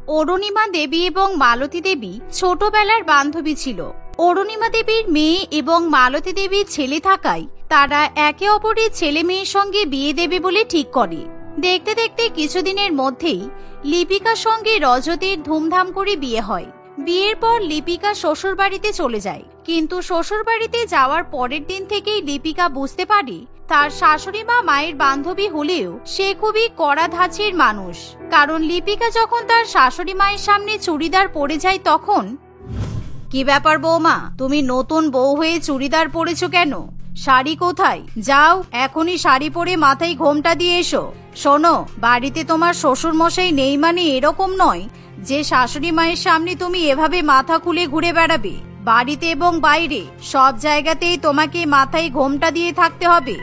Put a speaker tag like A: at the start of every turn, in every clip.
A: অরুণিমা দেবী এবং মালতী দেবী ছোটবেলার বান্ধবী ছিল। অরুণিমা দেবীর মেয়ে এবং মালতী দেবীর ছেলে থাকায় তারা একে অপরের ছেলে মেয়ের সঙ্গে বিয়ে দেবে বলে ঠিক করে। দেখতে দেখতে কিছুদিনের মধ্যেই লিপিকার সঙ্গে রজতের ধুমধাম করে বিয়ে হয়। বিয়ের পর লিপিকা শ্বশুর বাড়িতে চলে যায়, কিন্তু শ্বশুর বাড়িতে যাওয়ার পরের দিন থেকেই লিপিকা বুঝতে পারে তার শাশুড়ি মা মায়ের বান্ধবী হলেও সে খুবই কড়া ধাঁচের মানুষ। কারণ লিপিকা যখন তার শাশুড়ি মায়ের সামনে চুড়িদার পরে যায় তখন, কি ব্যাপার বৌমা, তুমি নতুন বউ হয়ে চুড়িদার পরেছো কেন? শাড়ি কোথায়? যাও এখনই শাড়ি পরে মাথায় ঘোমটা দিয়ে এসো। শোনো, বাড়িতে তোমার শ্বশুর মশাই নেই মানে এরকম নয় যে শাশুড়ি মায়ের সামনে তুমি এভাবে মাথা খুলে ঘুরে বেড়াবে। বাড়িতে এবং বাইরে সব জায়গাতেই তোমাকে মাথায় ঘোমটা দিয়ে থাকতে হবে।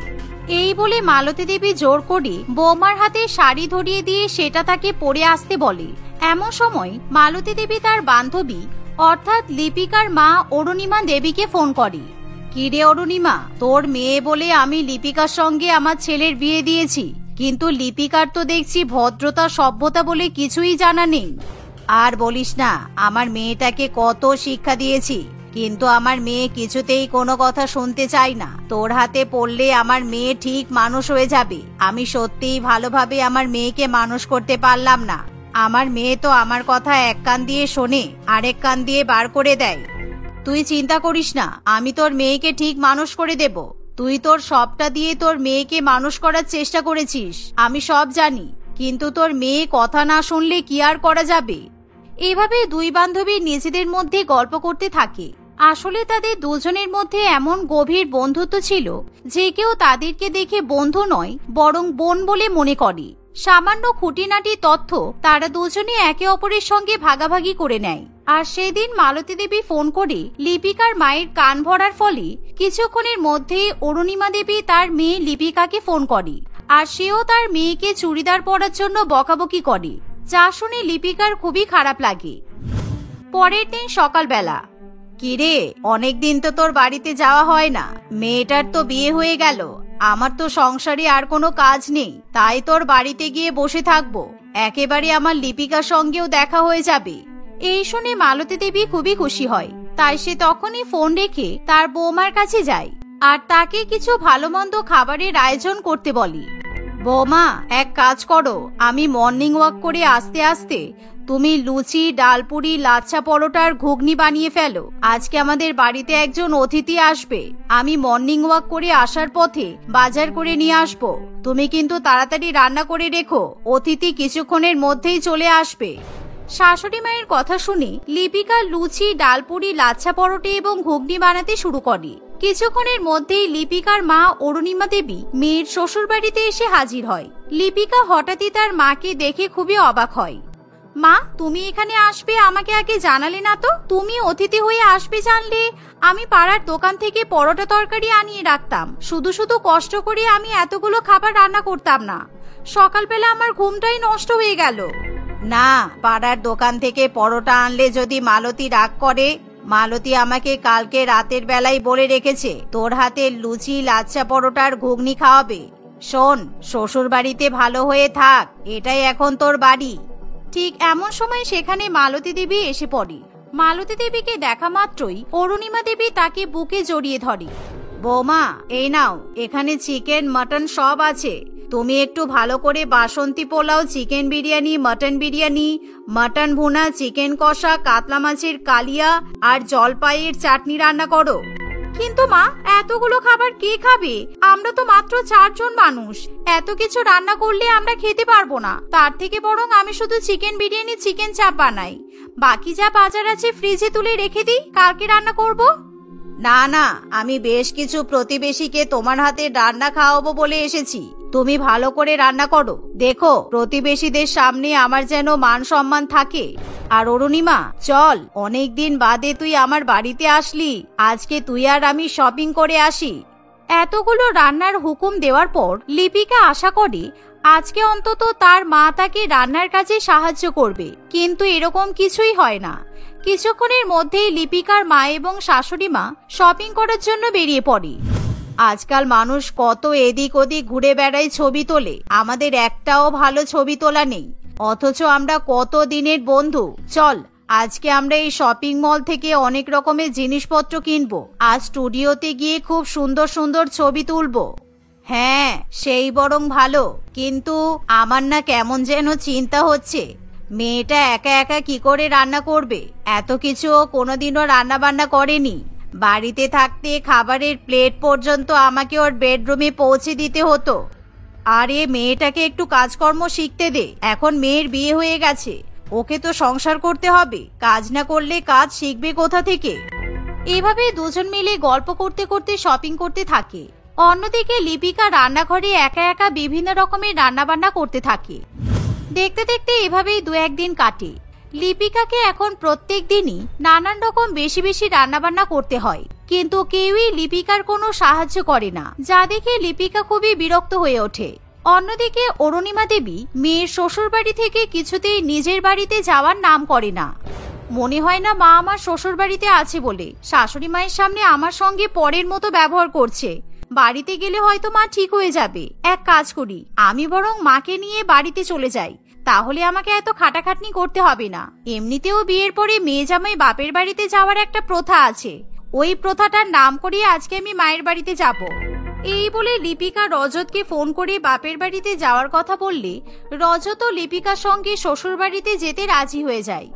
A: এই বলে মালতী দেবী জোর করে বৌমার হাতে শাড়ি ধরিয়ে দিয়ে সেটা তাকে পরে আসতে বলে। এমন সময় মালতী দেবী তার বান্ধবী অর্থাৎ লিপিকার মা অরুণিমা দেবীকে ফোন করে। কিরে অরুণিমা, তোর মেয়ে বলে আমি লিপিকার সঙ্গে আমার ছেলের বিয়ে দিয়েছি, কিন্তু লিপিকার তো দেখছি ভদ্রতা সভ্যতা বলে কিছুই জানা নেই। আর বলিস না, আমার মেয়েটাকে কত শিক্ষা দিয়েছি, কিন্তু আমার মেয়ে কিছুতেই কোনো কথা শুনতে চায় না। তোর হাতে পড়লে আমার মেয়ে ঠিক মানুষ হয়ে যাবে। আমি সত্যিই ভালোভাবে আমার মেয়েকে মানুষ করতে পারলাম না। আমার মেয়ে তো আমার কথা এক কান দিয়ে শোনে, আরেক কান দিয়ে বার করে দেয়। তুই চিন্তা করিস না, আমি তোর মেয়েকে ঠিক মানুষ করে দেব। তুই তোর সবটা দিয়ে তোর মেয়েকে মানুষ করার চেষ্টা করেছিস, আমি সব জানি, কিন্তু তোর মেয়ে কথা না শুনলে কি আর করা যাবে। এভাবে দুই বান্ধবী নিজেদের মধ্যে গল্প করতে থাকে। আসলে তাদের দুজনের মধ্যে এমন গভীর বন্ধুত্ব ছিল যে কেউ তাদেরকে দেখে বন্ধু নয় বরং বোন বলে মনে করে। সামান্য খুঁটিনাটি তথ্য তারা দুজনে একে অপরের সঙ্গে ভাগাভাগি করে নেয়। আর সেদিন মালতী দেবী ফোন করে লিপিকার মায়ের কান ভরার ফলে কিছুক্ষণের মধ্যেই অরুণিমা দেবী তার মেয়ে লিপিকাকে ফোন করে, আর সেও তার মেয়েকে চুড়িদার পরার জন্য বকাবকি করে, যা শুনে লিপিকার খুবই খারাপ লাগে। পরের দিন সকালবেলা, কিরে, অনেকদিন তো তোর বাড়িতে যাওয়া হয় না। মেয়েটার তো বিয়ে হয়ে গেল, আমার তো সংসারে আর কোনো কাজ নেই, তাই তোর বাড়িতে গিয়ে বসে থাকবো। একেবারে আমার লিপিকার সঙ্গেও দেখা হয়ে যাবে। এই শুনে মালতী দেবী খুবই খুশি হয়, তাই সে তখনই ফোন রেখে তার বৌমার কাছে যায় আর তাকে কিছু ভালো মন্দ খাবারের আয়োজন করতে বলে। বৌমা, এক কাজ করো, আমি মর্নিং ওয়াক করে আসতে আসতে তুমি লুচি, ডালপুরি, লাচ্ছা পরোটার ঘুগনি বানিয়ে ফেলো। আজকে আমাদের বাড়িতে একজন অতিথি আসবে। আমি মর্নিং ওয়াক করে আসার পথে বাজার করে নিয়ে আসবো। তুমি কিন্তু তাড়াতাড়ি রান্না করে রেখো, অতিথি কিছুক্ষণের মধ্যেই চলে আসবে। শাশুড়ি মায়ের কথা শুনে লিপিকা লুচি, ডালপুরি, লাচ্ছা পরোটা এবং ঘুগনি বানাতে শুরু করে। কিছুক্ষণের মধ্যেই লিপিকার মা অরুণিমা দেবী মেয়ের শ্বশুর বাড়িতে এসে হাজির হয়। লিপিকা হঠাৎই তার মাকে দেখে খুবই অবাক হয়। মা, তুমি এখানে আসবে আমাকে আগে জানালে না তো? তুমি অতিথি হয়ে আসবে জানলে আমি পাড়ার দোকান থেকে পরোটা তরকারি আনিয়ে রাখতাম। শুধু শুধু কষ্ট করে আমি এতগুলো খাবার রান্না করতাম না। সকালবেলা আমার ঘুমটাই নষ্ট হয়ে গেল। না, পাড়ার দোকান থেকে পরোটা আনলে যদি মালতী রাগ করে? মালতী আমাকে কালকে রাতের বেলায় বলে রেখেছে তোর হাতে লুচি, লাচ্ছা পরোটার ঘুগনি খাওয়াবে। শোন, শ্বশুর বাড়িতে ভালো হয়ে থাক, এটাই এখন তোর বাড়ি। ঠিক এমন সময় সেখানে মালতী দেবী এসে পড়ে। মালতী দেবীকে দেখা মাত্রই অরুণিমা দেবী তাকে বুকে জড়িয়ে ধরে। বৌমা, এই নাও, এখানে চিকেন, মটন সব আছে। তুমি একটু ভালো করে বাসন্তী pulao, chicken biryani, mutton biryani, mutton bhuna, chicken কষা, কাতলা মাছের কালিয়া আর জলপাইয়ের চাটনি রান্না করো। কিন্তু মা, এতগুলো খাবার কে খাবে? আমরা তো মাত্র 4 জন মানুষ। এত কিছু রান্না করলে আমরা খেতে পারবো না। তার থেকে বরং আমি শুধু চিকেন বিরিয়ানি, চিকেন চাপ বানাই। বাকি যা বাজার আছে ফ্রিজে তুলে রেখে দিই, কালকে রান্না করব। না না, আমি বেশ কিছু প্রতিবেশীকে তোমার হাতে রান্না খাওয়াবো বলে এসেছি। তুমি ভালো করে রান্না করো। দেখো, প্রতিবেশীদের সামনে আমার যেন মান সম্মান থাকে। আর অরুণিমা, চল, অনেকদিন বাদে তুই আমার বাড়িতে আসলি, আজকে তুই আর আমি শপিং করে আসি। এতগুলো রান্নার হুকুম দেওয়ার পর লিপিকা আশা করে আজকে অন্তত তার মা তাকে রান্নার কাজে সাহায্য করবে, কিন্তু এরকম কিছুই হয় না। কিছুক্ষণের মধ্যেই লিপিকার মা এবং শাশুড়ি মা শপিং করার জন্য বেরিয়ে পড়ে। আজকাল মানুষ কত এদিক ওদিক ঘুরে বেড়ায়, ছবি তোলে। আমাদের একটাও ভালো ছবি তোলা নেই। অথচ আমরা কত দিনের বন্ধু। চল আজকে আমরা এই শপিং মল থেকে অনেক রকমের জিনিসপত্র কিনবো, আজ স্টুডিওতে গিয়ে খুব সুন্দর সুন্দর ছবি তুলবো। হ্যাঁ সেই বরং ভালো, কিন্তু আমার না কেমন যেন চিন্তা হচ্ছে, মেয়েটা একা একা কি করে রান্না করবে? এত কিছু কোনোদিনও রান্না বান্না করেনি। বাড়িতে থাকতে খাবারের প্লেট পর্যন্ত আমাকে ওর বেডরুমে পৌঁছে দিতে হতো। আরে মেয়েটাকে একটু কাজকর্ম শিখতে দে, এখন মেয়ের বিয়ে হয়ে গেছে, ওকে তো সংসার করতে হবে, কাজ না করলে কাজ শিখবে কোথা থেকে? এভাবে দুজন মিলে গল্প করতে করতে শপিং করতে থাকে। অন্যদিকে লিপিকা রান্নাঘরে একা একা বিভিন্ন রকমের রান্না বান্না করতে থাকে। দেখতে দেখতে এভাবেই 2-1 দিন কাটে। লিপিকাকে এখন প্রত্যেক দিনই নানান রকম বেশি বেশি রান্নাবান্না করতে হয়, কিন্তু কেউই লিপিকার কোনো সাহায্য করে না, যা দেখে লিপিকা খুবই বিরক্ত হয়ে ওঠে। অন্যদিকে অরুণিমা দেবী মেয়ের শ্বশুর বাড়ি থেকে কিছুতেই নিজের বাড়িতে যাওয়ার নাম করে না। মনে হয় না মা আমার শ্বশুর বাড়িতে আছে বলে শাশুড়ি মায়ের সামনে আমার সঙ্গে পরের মতো ব্যবহার করছে। বাড়িতে গেলে হয়তো মা ঠিক হয়ে যাবে। এক কাজ করি, আমি বরং মাকে নিয়ে বাড়িতে চলে যাই, তাহলে আমাকে এত খাটাখাটনি করতে হবে না। এমনিতেও বিয়ের পরে মেয়ে জামাই বাপের বাড়িতে যাওয়ার একটা প্রথা আছে, ওই প্রথাটার নাম করিয়ে আজকে আমি মায়ের বাড়িতে যাব। এই বলে লিপিকা রজতকে ফোন করে বাপের বাড়িতে যাওয়ার কথা বললে রজতও লিপিকার সঙ্গে শ্বশুর বাড়িতে যেতে রাজি হয়ে যায়।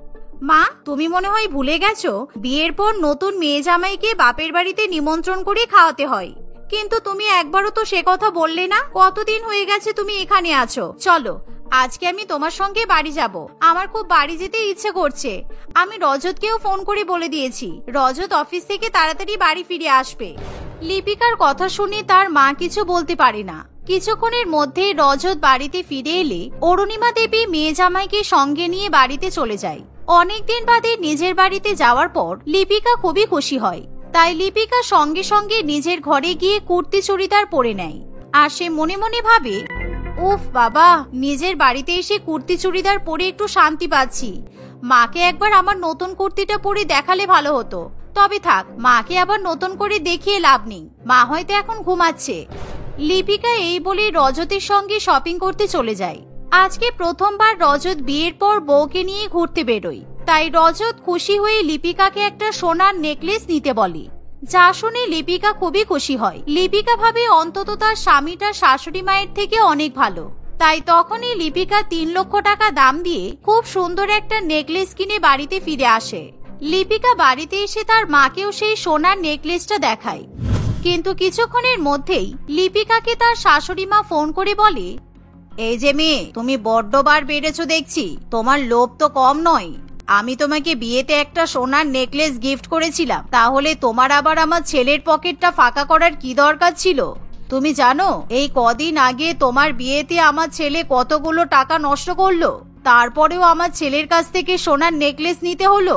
A: মা, তুমি মনে হয় ভুলে গেছো, বিয়ের পর নতুন মেয়ে জামাইকে বাপের বাড়িতে নিমন্ত্রণ করে খাওয়াতে হয়। কিন্তু তুমি একবারও তো সে কথা বললে না। কতদিন হয়ে গেছে তুমি এখানে আছো। চলো আজকে আমি তোমার সঙ্গে বাড়ি যাব, আমার খুব বাড়ি যেতে ইচ্ছে করছে। আমি রজতকেও ফোন করে বলে দিয়েছি, রজত অফিস থেকে তাড়াতাড়ি বাড়ি ফিরে আসবে। লিপিকার কথা শুনে তার মা কিছু বলতে পারে না। কিছুক্ষণের মধ্যে রজত বাড়িতে ফিরে এলে অরুণিমা দেবী মেয়ে জামাইকে সঙ্গে নিয়ে বাড়িতে চলে যায়। অনেকদিন বাদে নিজের বাড়িতে যাওয়ার পর লিপিকা খুবই খুশি হয়। তাই লিপিকা সঙ্গে সঙ্গে নিজের ঘরে গিয়ে কুর্তি চুড়িদার পরে নেয়। আর সে মনে মনে ভাবে, উফ বাবা, নিজের বাড়িতে এসে কুর্তি চুড়িদার পরে একটু শান্তি পাচ্ছি। মাকে একবার আমার নতুন কুর্তিটা পরে দেখালে ভালো হতো। তবে থাক, মাকে আবার নতুন করে দেখিয়ে লাভ নেই, মা হয়তো এখন ঘুমাচ্ছে। লিপিকা এই বলে রজতের সঙ্গে শপিং করতে চলে যায়। আজকে প্রথমবার রজত বিয়ের পর বউকে নিয়ে ঘুরতে বেরোয়, তাই রজত খুশি হয়ে লিপিকাকে একটা সোনার নেকলেস নিতে বলে। যা শুনে লিপিকা খুবই খুশি হয়। লিপিকা ভাবে অন্তত তার স্বামীটা শাশুড়ি মায়ের থেকে অনেক ভালো। তাই তখনই লিপিকা 3 লক্ষ টাকা দাম দিয়ে খুব সুন্দর একটা নেকলেস কিনে বাড়িতে ফিরে আসে। লিপিকা বাড়িতে এসে তার মাকেও সেই সোনার নেকলেসটা দেখায়। কিন্তু কিছুক্ষণের মধ্যেই লিপিকাকে তার শাশুড়ি মা ফোন করে বলে, এই যে মেয়ে, তুমি বড্ড বার বেড়েছো দেখছি, তোমার লোভ তো কম নয়। আমি তোমাকে বিয়েতে একটা সোনার নেকলেস গিফট করেছিলাম, তাহলে তোমার আবার আমার ছেলের পকেটটা ফাঁকা করার কি দরকার ছিল? তুমি জানো এই কদিন আগে তোমার বিয়েতে আমার ছেলে কতগুলো টাকা নষ্ট করলো, তারপরেও আমার ছেলের কাছ থেকে সোনার নেকলেস নিতে হলো।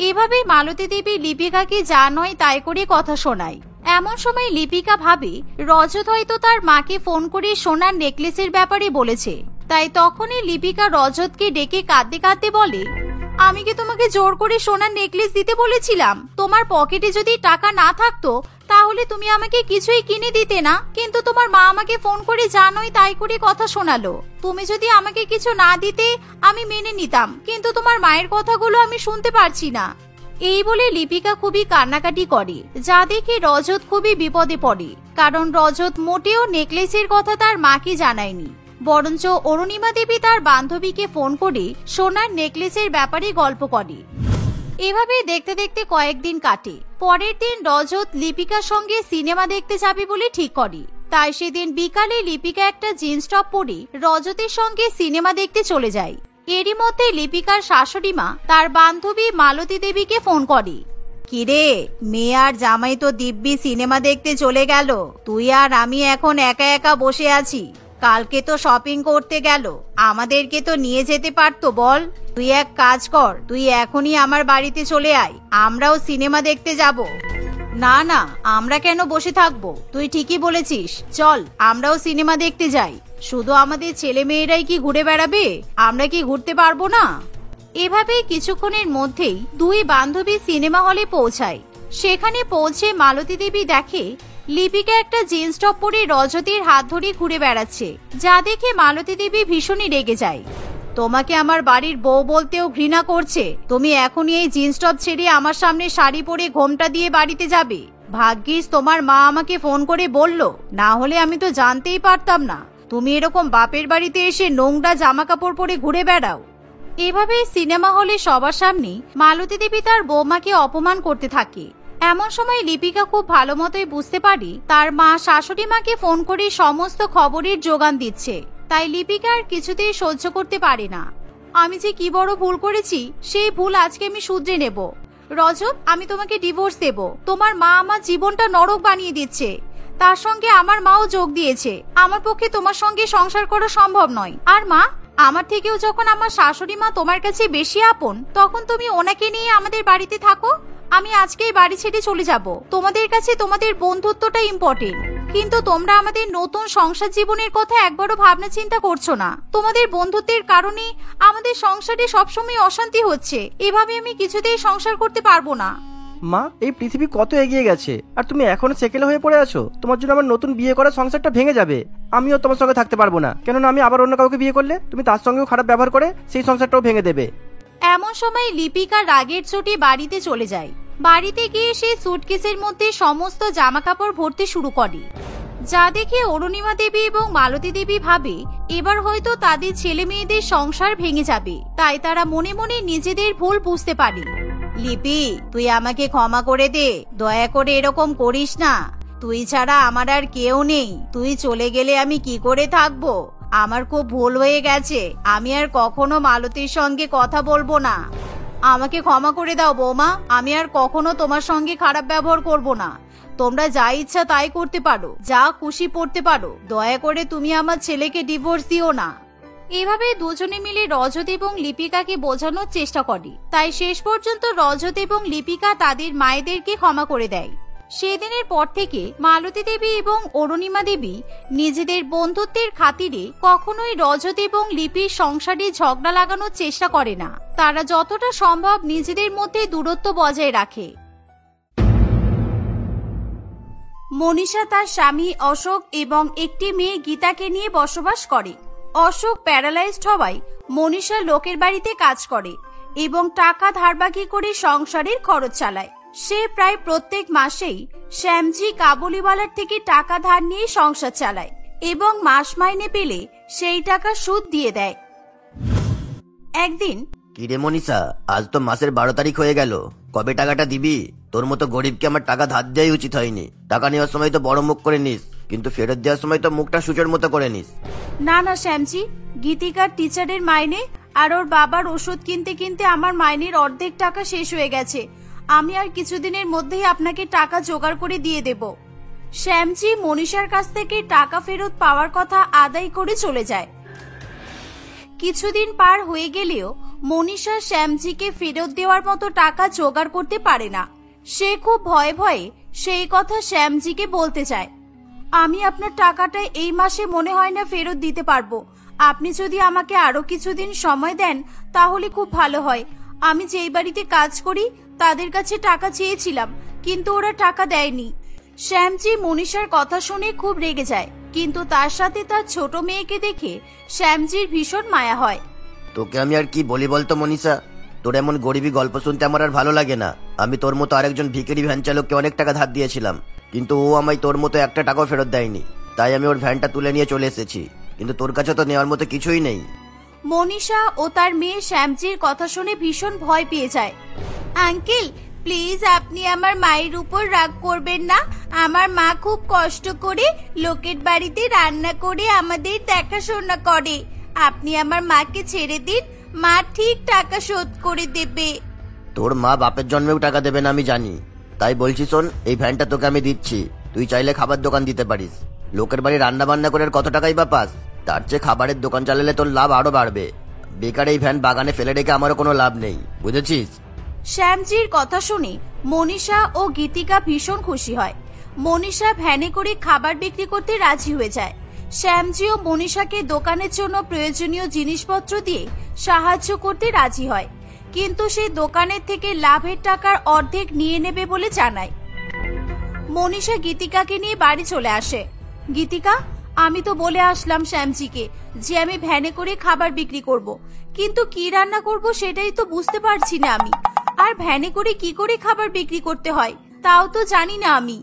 A: এভাবেই মালতী দেবী লিপিকাকে যা নয় তাই করে কথা শোনায়। এমন সময় লিপিকা ভাবে রজত হয়তো তার মাকে ফোন করে সোনার নেকলেসের ব্যাপারে বলেছে। তাই তখনই লিপিকা রজতকে ডেকে কাঁদতে কাঁদতে বলে, আমি কি তোমাকে জোর করে সোনার নেকলেস দিতে বলেছিলাম? তোমার পকেটে যদি টাকা না থাকতো তাহলে তুমি আমাকে কিছুই কিনে দিতে না, কিন্তু তোমার মা আমাকে ফোন করে যা নয় তাই করে কথা শোনালো। তুমি যদি আমাকে কিছু না দিতে আমি মেনে নিতাম, কিন্তু তোমার মায়ের কথাগুলো আমি শুনতে পারছি না। এই বলে লিপিকা খুবই কান্নাকাটি করে, যা দেখে রজত খুবই বিপদে পড়ে। কারণ রজত মোটেও নেকলেসের কথা তার মাকে জানায়নি, বরঞ্চ অরুণিমা দেবী তার বান্ধবীকে ফোন করে সোনার নেকলেসের ব্যাপারে গল্প করে। এভাবে দেখতে দেখতে কয়েকদিন কাটে। পরের দিন রজত লিপিকার সঙ্গে সিনেমা দেখতে যাবে বলে ঠিক করে। তাই সেদিন বিকালে লিপিকা একটা জিন্স টপ পরে রজতের সঙ্গে সিনেমা দেখতে চলে যায়। এরই মধ্যে লিপিকার শাশুড়ি মা তার বান্ধবী মালতী দেবীকে ফোন করে, কিরে, মেয়ে আর জামাই তো দিব্যি সিনেমা দেখতে চলে গেল, তুই আর আমি এখন একা একা বসে আছি। কালকে তো শপিং করতে গেল, আমাদেরকে তো নিয়ে যেতে পারতো বল। তুই এক কাজ কর, তুই এখনই আমার বাড়িতে চলে আয়, আমরাও সিনেমা দেখতে যাব। না না, আমরা কেন বসে থাকবো, তুই ঠিকই বলেছিস, চল আমরাও সিনেমা দেখতে যাই। শুধু আমাদের ছেলে মেয়েরাই কি ঘুরে বেড়াবে, আমরা কি ঘুরতে পারবো না? এভাবেই কিছুক্ষণের মধ্যেই দুই বান্ধবী সিনেমা হলে পৌঁছায়। সেখানে পৌঁছে মালতী দেবী দেখে লিপিকা একটা জিন্স টপ পরে রজতের হাত ধরে ঘুরে বেড়াচ্ছে, যা দেখে মালতী দেবী ভীষণই রেগে যায়। তোমাকে আমার বাড়ির বউ বলতেও ঘৃণা করছে। তুমি এখনই এই জিন্স টপ ছেড়ে আমার সামনে শাড়ি পরে ঘোমটা দিয়ে বাড়িতে যাবে। ভাগ্যিস তোমার মা আমাকে ফোন করে বলল, না হলে আমি তো জানতেই পারতাম না তুমি এরকম বাপের বাড়িতে এসে নোংরা জামা কাপড় পরে ঘুরে বেড়াও। এভাবেই সিনেমা হলে সবার সামনে মালতী দেবী তার বৌমাকে অপমান করতে থাকে। এমন সময় লিপিকা খুব ভালো মতোই বুঝতে পারি তার মা শাশুড়ি মাকে ফোন করে সমস্ত খবরের যোগান দিচ্ছে। তাই লিপিকা আর কিছুতেই সহ্য করতে পারে না। আমি যে কি বড় ভুল করেছি, সেই ভুল আজকে আমি শুধরে নেব। রজব, আমি তোমাকে ডিভোর্স দেব। তোমার মা আমার জীবনটা নরক বানিয়ে দিচ্ছে, তার সঙ্গে আমার মাও যোগ দিয়েছে। আমার পক্ষে তোমার সঙ্গে সংসার করা সম্ভব নয়। আর মা, আমার থেকেও যখন আমার শাশুড়ি মা তোমার কাছে বেশি আপন, তখন তুমি ওনাকে নিয়ে আমাদের বাড়িতে থাকো। আমি আজকেই বাড়ি ছেড়ে চলে যাব। তোমাদের কাছে তোমাদের বন্ধুত্বটা ইম্পর্টেন্ট, কিন্তু তোমরা আমাদের নতুন সংসার জীবনের কথা একবারও ভাবনা চিন্তা করছো না। তোমাদের বন্ধুত্বের কারণে আমাদের সংসারে সবসময় অশান্তি হচ্ছে। এভাবে আমি কিছুতেই সংসার করতে পারবো না।
B: মা, এই পৃথিবী কত এগিয়ে গেছে, আর তুমি এখনো সেকেলে হয়ে পড়ে আছো। তোমার জন্য আমার নতুন বিয়ে করা সংসারটা ভেঙে যাবে। আমিও তোমার সঙ্গে থাকতে পারবো না, কেননা আমি আবার অন্য কাউকে বিয়ে করলে তুমি তার সঙ্গেও খারাপ ব্যবহার করে সেই সংসারটাও ভেঙে দেবে।
A: এমন সময় লিপিকা রাগের চোটে বাড়িতে চলে যায়। বাড়িতে গিয়ে সে সুটকেসের মধ্যে সমস্ত জামা কাপড় ভরতে শুরু করে, যা দেখে অরুণিমা দেবী এবং মালতী দেবী ভাবে এবার হয়তো তাদের ছেলে মেয়েদের সংসার ভেঙে যাবে। তাই তারা মনে মনে নিজেদের ভুল বুঝতে পারে। লিপি, তুই আমাকে ক্ষমা করে দে, দয়া করে এরকম করিস না। তুই ছাড়া আমার আর কেউ নেই। তুই চলে গেলে আমি কি করে থাকবো? আমার খুব ভুল হয়ে গেছে। আমি আর কখনো মালতীর সঙ্গে কথা বলবো না। আমাকে ক্ষমা করে দাও বৌমা। আমি আর কখনো তোমার সঙ্গে খারাপ ব্যবহার করব না। তোমরা যা ইচ্ছা তাই করতে পারো, যা খুশি পড়তে পারো। দয়া করে তুমি আমার ছেলেকে ডিভোর্স দিও না। এভাবে দুজনে মিলে রজত এবং লিপিকাকে বোঝানোর চেষ্টা করে। তাই শেষ পর্যন্ত রজত এবং লিপিকা তাদের মায়েদেরকে ক্ষমা করে দেয়। সেদিনের পর থেকে মালতী দেবী এবং অরুণিমা দেবী নিজেদের বন্ধুত্বের খাতিরে কখনোই রজত এবং লিপির সংসারে ঝগড়া লাগানোর চেষ্টা করে না। তারা যতটা সম্ভব নিজেদের মধ্যে দূরত্ব বজায় রাখে। মনীষা তার স্বামী অশোক এবং একটি মেয়ে গীতাকে নিয়ে বসবাস করে। অশোক প্যারালাইজড হওয়ায় মনীষা লোকের বাড়িতে কাজ করে এবং টাকা ধারবাকি করে সংসারের খরচ চালায়। সে প্রায় প্রত্যেক মাসেই শ্যামজি কাবুলিওয়ালার থেকে টাকা ধার নিয়ে সংসার চালায় এবং মাস মাইনে পেলে সেই টাকা সুদ দিয়ে দেয়। একদিন,
C: কিরে মনীষা, আজ তো মাসের 12 তারিখ হয়ে গেল, কবে টাকাটা দিবি? তোর মতো গরিবকে আমার টাকা ধার দেওয়াই উচিত হয়নি। টাকা নেওয়ার সময় তো বড় মুখ করে নিস, কিন্তু ফেরত দেওয়ার সময় তো মুখটা সূচের মতো করে নিস।
A: না না শ্যামজি, গীতিকার টিচারের মাইনে আর ওর বাবার ওষুধ কিনতে কিনতে আমার মাইনের অর্ধেক টাকা শেষ হয়ে গেছে। আমি আর কিছুদিনের মধ্যেই আপনাকে টাকা জোগাড় করে দিয়ে দেব। শ্যামজি মনীষার কাছ থেকে টাকা ফেরত পাওয়ার কথা আদায় করে চলে যায়। কিছুদিন পার হয়ে গেলেও মনীষা শ্যামজিকে ফেরত দেওয়ার মতো টাকা জোগাড় করতে পারে না। সে খুব ভয়ে ভয়ে সেই কথা শ্যামজিকে বলতে চায়। আমি আপনার টাকাটা এই মাসে মনে হয় না ফেরত দিতে পারবো। আপনি যদি আমাকে আরো কিছুদিন সময় দেন তাহলে খুব ভালো হয়। আমি যেই বাড়িতে কাজ করি তাদের কাছে টাকা চেয়েছিলাম, কিন্তু ওরা টাকা দেয়নি। শ্যামজি মনীষার কথা শুনে খুব রেগে যায়, কিন্তু তার সাথে তার ছোট মেয়েকে দেখে শ্যামজির ভীষণ মায়া হয়।
C: তোকে আমি আর কি বলি বলতো মনীষা, তোর এমন গরিবী গল্প শুনতে আমার আর ভালো লাগে না। আমি তোর মতো আরেকজন ভিখারি ভ্যান চালককে অনেক টাকা ধার দিয়েছিলাম, কিন্তু ও আমায় তোর মতো একটা টাকাও ফেরত দেয়নি। তাই আমি ওর ভ্যানটা তুলে নিয়ে চলে এসেছি, কিন্তু তোর কাছে তো নেওয়ার মতো কিছুই নেই।
A: মনীষা ও তার মেয়ে শ্যামজির কথা শুনে ভীষণ ভয় পেয়ে যায়। আঙ্কেল, প্লিজ আপনি আমার মায়ের উপর রাগ করবেন না। আমার মা খুব কষ্ট করে লোকের বাড়িতে রান্না করে আমাদের দেখাশোনা করে। আপনি আমার মাকে ছেড়ে দিন, মা ঠিক টাকা শোধ করে দেবে।
C: তোর মা বাপের জন্মেও টাকা দেবে না আমি জানি, তাই বলছি শোন, এই ভ্যানটা তোকে আমি দিচ্ছি, তুই চাইলে খাবার দোকান দিতে পারিস। লোকের বাড়ি রান্না বান্না করে কত টাকাই বা পাস, তার চেয়ে খাবারের দোকান চালালে তোর লাভ আরো বাড়বে। বেকার এই ভ্যান বাগানে ফেলে রেখে আমারও কোনো লাভ নেই, বুঝেছিস?
A: শ্যামজির কথা শুনে মনীষা ও গীতিকা ভীষণ খুশি হয়। মনীষা ভ্যানে করে খাবার বিক্রি করতে রাজি হয়ে যায়। শ্যামজি ও মনীষাকে দোকানের জন্য প্রয়োজনীয় জিনিসপত্র দিয়ে সাহায্য করতে রাজি হয়, কিন্তু সে দোকানের থেকে লাভের টাকার অর্ধেক নিয়ে নেবে বলে জানায়। মনীষা গীতিকাকে নিয়ে বাড়ি চলে আসে। গীতিকা, আমি তো বলে আসলাম শ্যামজিকে যে আমি ভ্যানে করে খাবার বিক্রি করব, কিন্তু কি রান্না করব সেটাই তো বুঝতে পারছি না আমি। আর ভ্যানে করে কি করে খাবার বিক্রি করতে হয় তাও তো জানি না আমি।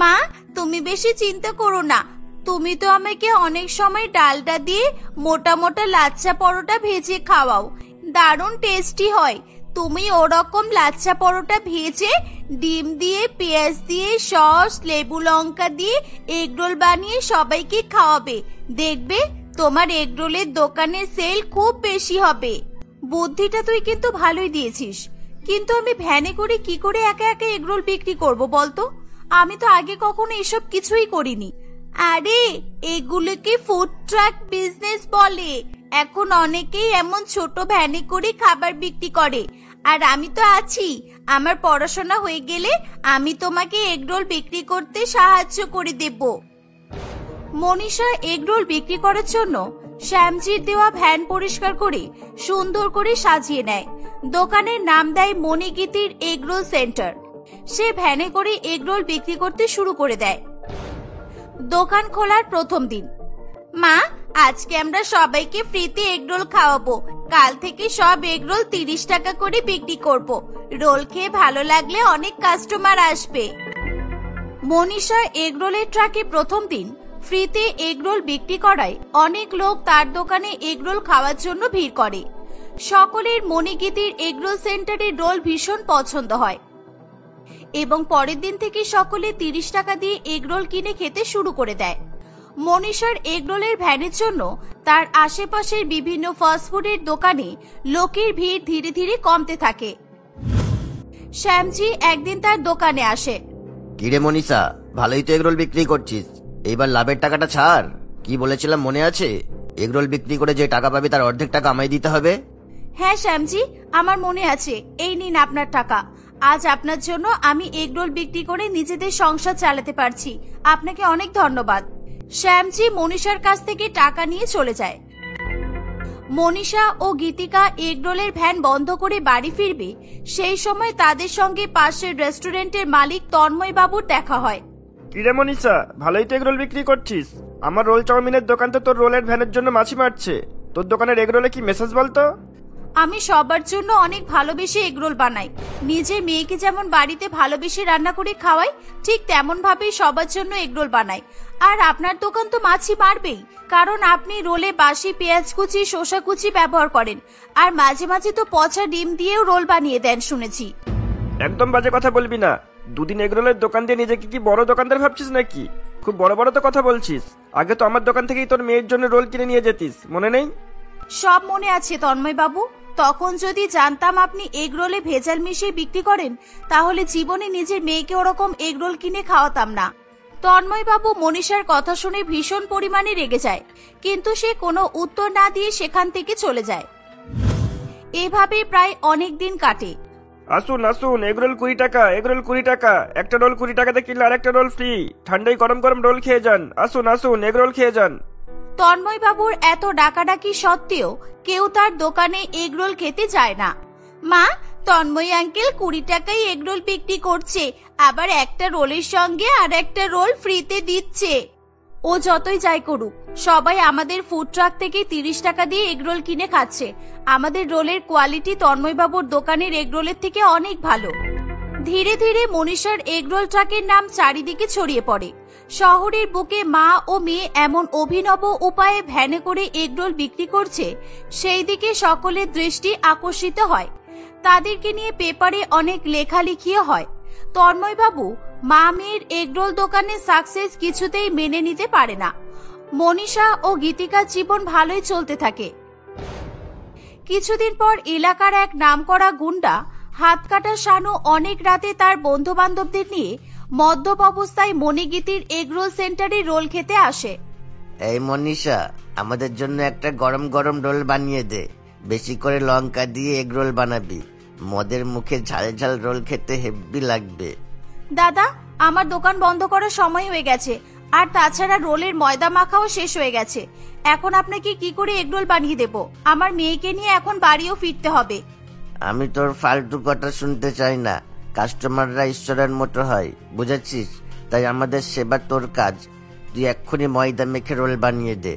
A: মা, তুমি বেশি চিন্তা করো না, তুমি তো আমাকে অনেক সময় ডালটা দিয়ে মোটা মোটা লাচ্ছা পরোটা ভেজে খাওয়াও, দারুণ টেস্টি হয়। তুমি ওরকম লাচ্ছা পরোটা ভেজে ডিম দিয়ে, পেঁয়াজ দিয়ে, সস, লেবু, লঙ্কা দিয়ে এগরোল বানিয়ে সবাইকে খাওয়াবে, দেখবে তোমার এগরোলের দোকানের সেল খুব বেশি হবে। বুদ্ধিটা তুই কিন্তু ভালোই দিয়েছিস, কিন্তু আমি ভ্যানে করে কি করে একা একা এগরোল বিক্রি করব বলতো? আমি তো আগে কখনো এসব কিছুই করিনি। আরে এগুলোকে ফুড ট্রাক বিজনেস বলে। এখন অনেকেই এমন ছোট ভ্যানে করে খাবার বিক্রি করে, আর আমি তো আছি। আমার পড়াশোনা হয়ে গেলে আমি তোমাকে এগরোল বিক্রি করতে সাহায্য করে দেব। মনীষা এগরোল বিক্রি করার জন্য শ্যামজির দেওয়া ভ্যান পরিষ্কার করে সুন্দর করে সাজিয়ে নেয়। দোকানের নাম দেয় মণিগীতির এগরোল সেন্টার। সে ভ্যানে করে এগরোল বিক্রি করতে শুরু করে দেয়। দোকান খোলার প্রথম দিন। মা, আজকে আমরা সবাইকে ফ্রিতে এগরোল খাওয়াবো। কাল থেকে সব এগরোল 30 টাকা করে বিক্রি করব। রোল খেয়ে ভালো লাগলে অনেক কাস্টমার আসবে। মনীষা এগরোলের ট্রাকে প্রথম দিন ফ্রিতে এগরোল বিক্রি করায় অনেক লোক তার দোকানে এগরোল খাওয়ার জন্য ভিড় করে। সকলের মণিগীতির এগরোল সেন্টারের রোল ভীষণ পছন্দ হয় এবং পরের দিন থেকে সকলে 30 টাকা দিয়ে এগরোল কিনে খেতে শুরু করে দেয়। মনীষার এগরোলের ভ্যানের জন্য তার আশেপাশের বিভিন্ন ফাস্টফুডের দোকানে লোকের ভিড় ধীরে ধীরে কমতে থাকে। শ্যামজি একদিন তার দোকানে আসে।
C: কিরে মনীষা, ভালোই তো এগরোল বিক্রি করছিস, এইবার লাভের টাকাটা ছাড়। কি বলেছিলাম মনে আছে? এগরোল বিক্রি করে যে টাকা পাবি তার অর্ধেক টাকা আমায় দিতে হবে।
A: হ্যাঁ শ্যামজি, আমার মনে আছে। এই নিন আপনার টাকা। আজ আপনার জন্য আমি এগরোল বিক্রি করে নিজেদের সংসার চালাতে পারছি। আপনাকে অনেক ধন্যবাদ। শ্যামজি মনীষার কাছ থেকে টাকা নিয়ে চলে যায়। মনীষা ও গীতিকা এগরোলের ভ্যান বন্ধ করে বাড়ি ফিরবে, সেই সময় তাদের সঙ্গে পাশের রেস্টুরেন্টের মালিক তন্ময় বাবুর দেখা হয়।
B: কিরে মনীষা, ভালোই তো এগরোল বিক্রি করছিস। আমার রোল চাউমিনের দোকান তো তোর রোলের ভ্যানের জন্য মাছি মারছে। তোর দোকানের এগরোলে কি মেসেজ বলতো?
A: আমি সবার জন্য অনেক ভালোবেসে এগরোল বানাই। নিজের মেয়েকে যেমন বাড়িতে ভালোবেসে রান্না করে খাওয়াই, ঠিক তেমন ভাবেই সবার জন্য এগরোল বানাই। আর আপনার দোকান তো মাছি মারবেই, কারণ আপনি রোলে বাসি পেঁয়াজ কুচি, শসা কুচি ব্যবহার করেন, আর মাঝে মাঝে তো পচা ডিম দিয়েও রোল বানিয়ে দেন শুনেছি।
B: একদম বাজে কথা বলবি না। দুদিন এগরোলের দোকান দিয়ে নিজেকে কি বড় দোকানদার ভাবছিস নাকি? খুব বড় বড় তো কথা বলছিস। আগে তো আমার দোকান থেকেই তোর মেয়ের জন্য রোল কিনে নিয়ে যেতিস, মনে নেই?
A: সব মনে আছে তন্ময় বাবু। তখন যদি জানতাম আপনি এগরোলে ভেজাল মিশিয়ে বিক্রি করেন, তাহলে জীবনে নিজের মেয়েকে ওরকম এগরোল কিনে খাওয়াতাম না। তন্ময় বাবু মনীষার কথা শুনে ভীষণ পরিমাণে রেগে যায়, কিন্তু সে কোনো উত্তর না দিয়ে সেখান থেকে চলে যায়। এভাবে প্রায় অনেক দিন কাটে।
B: আসুন আসুন, এগরোল 20 টাকা, এগরোল 20 টাকা। একটা রোল 20 টাকাতে কিনলে আরেকটা রোল ফ্রি। ঠান্ডায় গরম গরম রোল খেয়ে যান। আসুন আসুন, এগরোল খেয়ে যান।
A: তন্ময় বাবুর এত ডাকাডাকি সত্ত্বেও কেউ তার দোকানে এগরোল খেতে যায় না। মা, তন্ময় আঙ্কেল 20 টাকায় এগরোল বিক্রি করছে, আবার একটা রোলের সঙ্গে আর একটা রোল ফ্রিতে দিচ্ছে। ও যতই যাই করুক, সবাই আমাদের ফুড ট্রাক থেকে 30 টাকা দিয়ে এগরোল কিনে খাচ্ছে। আমাদের রোলের কোয়ালিটি তন্ময় বাবুর দোকানের এগরোলের থেকে অনেক ভালো। ধীরে ধীরে মনীষার এগরোল ট্রাকের নাম চারিদিকে ছড়িয়ে পড়ে। শহরের বুকে মা ও মেয়ে এমন অভিনব উপায়ে ভ্যানে করে এগরোল বিক্রি করছে, সেই দিকে সকলের দৃষ্টি আকর্ষিত হয়। তাদেরকে নিয়ে পেপারে অনেক লেখালেখিও হয়। তন্ময় বাবু মা মেয়ের এগরোল দোকানের সাকসেস কিছুতেই মেনে নিতে পারে না। মনীষা ও গীতিকার জীবন ভালোই চলতে থাকে। কিছুদিন পর এলাকার এক নামকরা গুন্ডা হাত কাটা শানু অনেক রাতে তার বন্ধু বান্ধবদের নিয়ে মদ্যপ অবস্থায় মণিগীতির এগরোল সেন্টারে রোল খেতে আসে।
C: এই মনীষা, আমাদের জন্য একটা গরম গরম রোল বানিয়ে দে। বেশি করে লঙ্কা দিয়ে এগরোল বানাবি। মদের মুখে ঝাল ঝাল রোল খেতে হেব্বি লাগবে।
A: দাদা, আমার দোকান বন্ধ করার সময় হয়ে গেছে, আর তাছাড়া রোলের ময়দা মাখাও শেষ হয়ে গেছে। এখন আপনাকে কি করে এগরোল বানিয়ে দেব? আমার মেয়েকে নিয়ে এখন বাড়িও ফিরতে হবে।
C: আমি তোর ফালতু কথা শুনতে চাই না। কাস্টমাররা ঈশ্বরের মতো হয়, বুঝেছিস? তাই আমাদের সেবা তোর কাজ। তুই এক্ষুনি ময়দা মেখে রোল বানিয়ে দে।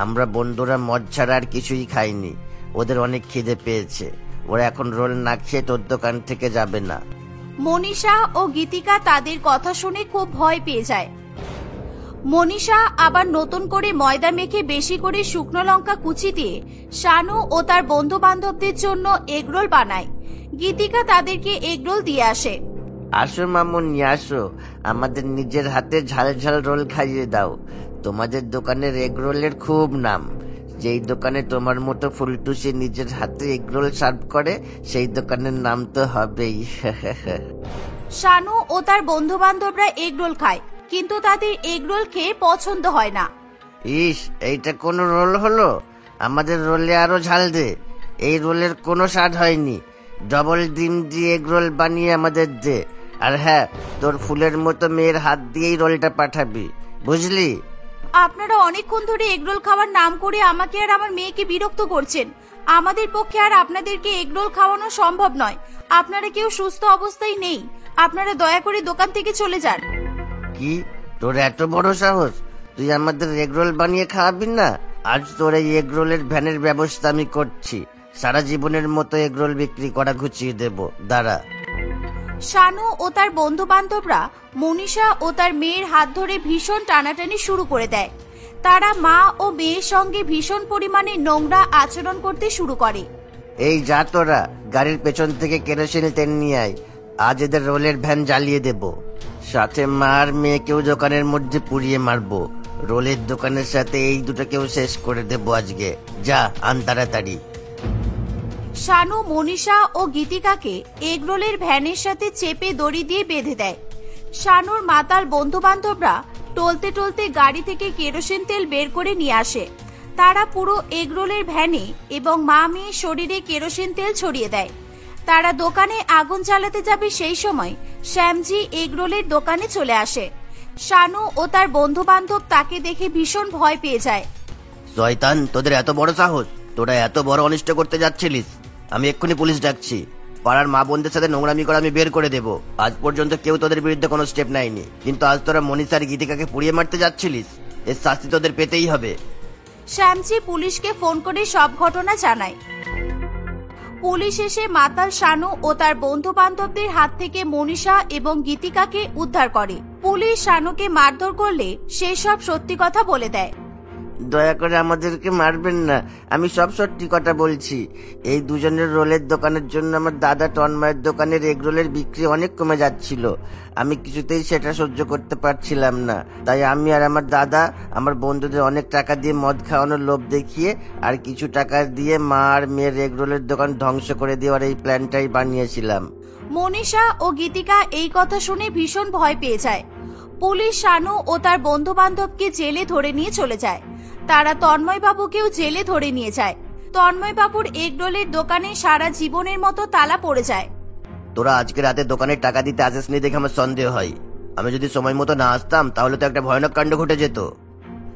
C: আমরা বন্ধুরা মদ ছাড়া আর কিছুই খাইনি, ওদের অনেক খিদে পেয়েছে, ওরা এখন রোল না খেয়ে তোর দোকান থেকে যাবে না।
A: মনীষা ও গীতিকা তাদের কথা শুনে খুব ভয় পেয়ে যায়। মনীষা আবার নতুন করে ময়দা মেখে বেশি করে শুকনো লঙ্কা কুচি দিয়ে শানু ও তার বন্ধু বান্ধবদের জন্য এগরোল বানায়। গীতিকা তাদেরকে এগরোল দিয়ে আসে।
C: আসো মামুনি আসো, আমাদের নিজের হাতে ঝাল ঝাল রোল খাইয়ে দাও। তোমাদের দোকানের এগ রোলের খুব নাম। যেই দোকানে তোমার মতো ফুলটুসি নিজের হাতে এগ রোল সার্ভ করে সেই দোকানের নাম তো হবেই।
A: শানু ও তার বন্ধু বান্ধবরা এগরোল খায়, কিন্তু তাদের এগরোল খেয়ে পছন্দ হয় না।
C: ইস, এইটা কোনো রোল হলো? আমাদের রোলে আরো ঝাল দে, এই রোলের কোনো স্বাদ হয়নি। ডবল ডিম দিয়ে এগ রোল বানিয়ে আমাদের দে। আর হ্যাঁ, তোর ফুলের মতো মেয়ের হাত দিয়েই রোলটা পাঠাবি, বুঝলি?
A: আপনারা অনেকক্ষণ ধরে এগরোল খাওয়ার নাম করে আমাকে আর আমার মেয়েকে বিরক্ত করছেন। আমাদের পক্ষে আর আপনাদেরকে এগরোল খাওয়ানো সম্ভব নয়। আপনারা কেউ সুস্থ অবস্থায় নেই, আপনারা দয়া করে দোকান থেকে চলে যান।
C: কি, তোর এত বড় সাহস? তুই আমাদের এগ রোল বানিয়ে খাওয়াবি না? আজ তোর এই এগ রোলের ভ্যানের ব্যবস্থা আমি করছি। সারা জীবনের মতো এগ রোল বিক্রি করা ঘুচিয়ে দেব, দাঁড়া।
A: শানু ও তার বন্ধু বান্ধবরা মনীষা ও তার মেয়ের হাত ধরে ভীষণ টানাটানি শুরু করে দেয়। তারা মা ও মেয়ের সঙ্গে ভীষণ পরিমাণে নোংরা আচরণ করতে শুরু করে।
C: এই যা, তোরা গাড়ির পেছন থেকে কেরোসিন তেল নিয়ে আয়, আজ এদের রোলের ভ্যান জ্বালিয়ে দেব। সাথে মা আর মেয়েকেও দোকানের মধ্যে পুড়িয়ে মারবো। রোলের দোকানের সাথে এই দুটোকেও শেষ করে দেবো আজকে। যা, আন তাড়াতাড়ি।
A: শানু মনীষা ও গীতিকাকে এগরোলের ভ্যানের সাথে চেপে দড়ি দিয়ে বেঁধে দেয়। শানুর মাতাল বন্ধু বান্ধবরা টলতে টলতে গাড়ি থেকে কেরোসিন তেল বের করে নিয়ে আসে। তারা পুরো এগরোলের ভ্যানে এবং মা মেয়ের শরীরে কেরোসিন তেল ছড়িয়ে দেয়। তারা দোকানে আগুন জ্বালাতে যাবে সেই সময় শ্যামজি এগরোলের দোকানে চলে আসে। শানু ও তার বন্ধু বান্ধব তাকে দেখে ভীষণ ভয় পেয়ে যায়।
C: শয়তান, তোদের এত বড় সাহস! তোরা এত বড় অনিষ্ট করতে যাচ্ছিলিস? আমি এক্ষুনি পুলিশ ডাকছি। পাড়ার মা বোনদের সাথে নোংরামি করা আমি বের করে দেব। আজ পর্যন্ত কেউ তোদের বিরুদ্ধে কোনো স্টেপ নেয়নি, কিন্তু আজ তোরা মনীষা আর গীতিকাকে পুড়িয়ে মারতে যাচ্ছিলিস। এর শাস্তি তোদের পেতেই হবে।
A: শ্যামজি পুলিশকে ফোন করে সব ঘটনা জানায়। পুলিশ এসে মাতাল শানু ও তার বন্ধু বান্ধবদের হাত থেকে মনীষা এবং গীতিকাকে উদ্ধার করে। পুলিশ শানুকে মারধর করলে সে সব সত্যি কথা বলে দেয়।
C: দয়া করে আমাদেরকে মারবেন না, আমি সব সত্যি কথা বলছি। এই দুজনের রোলের দোকানের জন্য আমার দাদা তন্ময়ের দোকানের এগ রোলের বিক্রি অনেক কমে যাচ্ছিল। আমি কিছুতেই সেটা সহ্য করতে পারছিলাম না, তাই আমি আর আমার দাদা আমার বন্ধুদের অনেক টাকা দিয়ে মদ খাওয়ানোর লোভ দেখিয়ে আর কিছু টাকা দিয়ে মা আর মেয়ের এগ রোলের দোকান ধ্বংস করে দেওয়ার এই প্ল্যানটাই বানিয়েছিলাম।
A: মনীষা ও গীতিকা এই কথা শুনে ভীষণ ভয় পেয়ে যায়। পুলিশ শানু ও তার বন্ধু বান্ধবকে জেলে ধরে নিয়ে চলে যায়। তারা তন্ময় বাবুকেও জেলে ধরে নিয়ে যায়। তন্ময় বাবুর এগরোলের দোকানে সারা জীবনের মতো তালা পড়ে যায়।
C: তোরা আজকে রাতে দোকানে টাকা দিতে আসিসনি দেখে আমার সন্দেহ হয়। আমি যদি সময় মতো না আসতাম তাহলে তো একটা ভয়ানক কাণ্ড ঘটে যেত।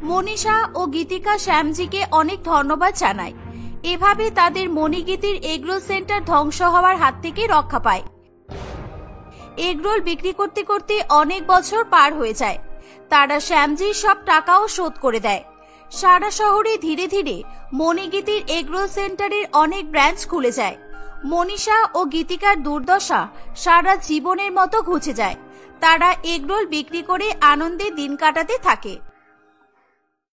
A: মনীষা ও গীতিকা শ্যামজিকে অনেক ধন্যবাদ জানায়। এভাবে তাদের মণিগীতির এগরোল সেন্টার ধ্বংস হওয়ার হাত থেকে রক্ষা পায়। এগরোল বিক্রি করতে করতে অনেক বছর পার হয়ে যায়। তারা শ্যামজির সব টাকাও শোধ করে দেয়। সারা শহরে ধীরে ধীরে মণিগীতির এগরোল সেন্টারের অনেক ব্রাঞ্চ খুলে যায়। মনীষা ও গীতিকার দুর্দশা সারা জীবনের মতো ঘুচে যায়। তারা এগরোল বিক্রি করে আনন্দে দিন কাটাতে থাকে।